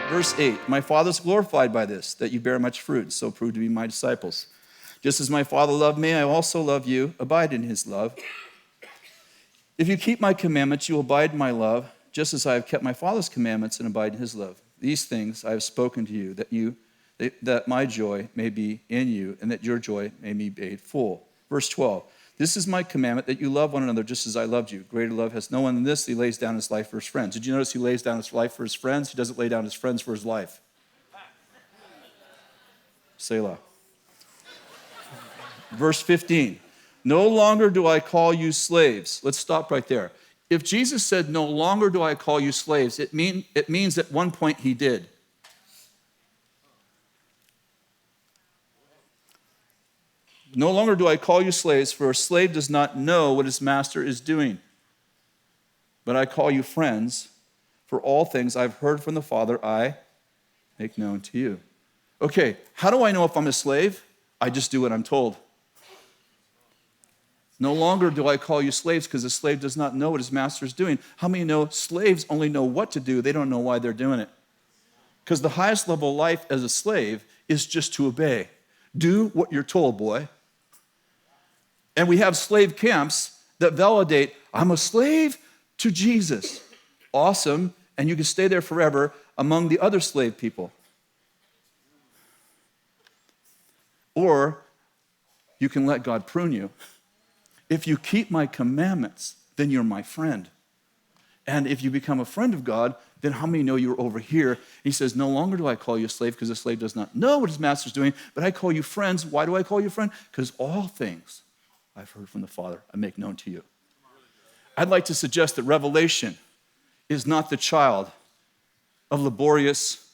Verse 8, my Father is glorified by this, that you bear much fruit, so prove to be my disciples. Just as my Father loved me, I also love you. Abide in his love. If you keep my commandments, you will abide in my love, just as I have kept my Father's commandments and abide in his love. These things I have spoken to you, that my joy may be in you, and that your joy may be made full. Verse 12, this is my commandment, that you love one another just as I loved you. Greater love has no one than this, he lays down his life for his friends. Did you notice he lays down his life for his friends? He doesn't lay down his friends for his life. Selah. Verse 15, no longer do I call you slaves. Let's stop right there. If Jesus said, no longer do I call you slaves, it means at one point he did. No longer do I call you slaves, for a slave does not know what his master is doing. But I call you friends, for all things I've heard from the Father I make known to you. Okay, how do I know if I'm a slave? I just do what I'm told. No longer do I call you slaves, because a slave does not know what his master is doing. How many know slaves only know what to do? They don't know why they're doing it. Because the highest level of life as a slave is just to obey. Do what you're told, boy. And we have slave camps that validate, I'm a slave to Jesus. Awesome. And you can stay there forever among the other slave people. Or you can let God prune you. If you keep my commandments, then you're my friend. And if you become a friend of God, then how many know you're over here? He says, no longer do I call you a slave, because a slave does not know what his master's doing, but I call you friends. Why do I call you friend? Because all things I've heard from the Father I make known to you. I'd like to suggest that revelation is not the child of laborious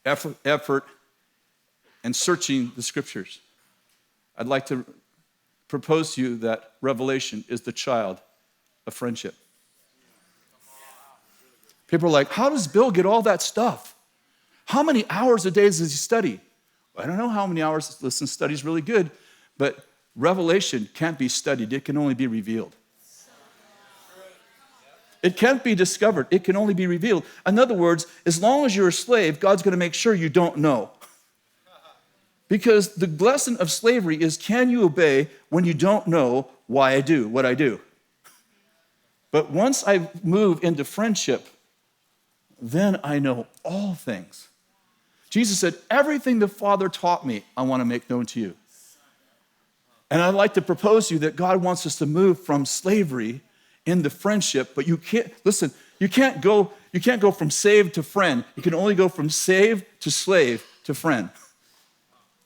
effort and searching the scriptures. I'd like to propose to you that revelation is the child of friendship. People are like, how does Bill get all that stuff? How many hours a day does he study? I don't know how many hours. Listen, study's really good, but revelation can't be studied. It can only be revealed. It can't be discovered. It can only be revealed. In other words, as long as you're a slave, God's going to make sure you don't know. Because the lesson of slavery is, can you obey when you don't know why I do what I do? But once I move into friendship, then I know all things. Jesus said, everything the Father taught me, I want to make known to you. And I'd like to propose to you that God wants us to move from slavery into friendship, but you can't, listen, you can't go from saved to friend. You can only go from saved to slave to friend.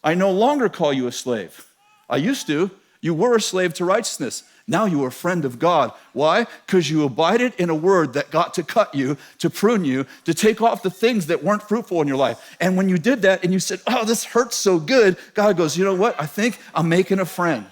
I no longer call you a slave. I used to. You were a slave to righteousness. Now you are a friend of God. Why? Because you abided in a word that got to cut you, to prune you, to take off the things that weren't fruitful in your life. And when you did that and you said, oh, this hurts so good, God goes, you know what? I think I'm making a friend.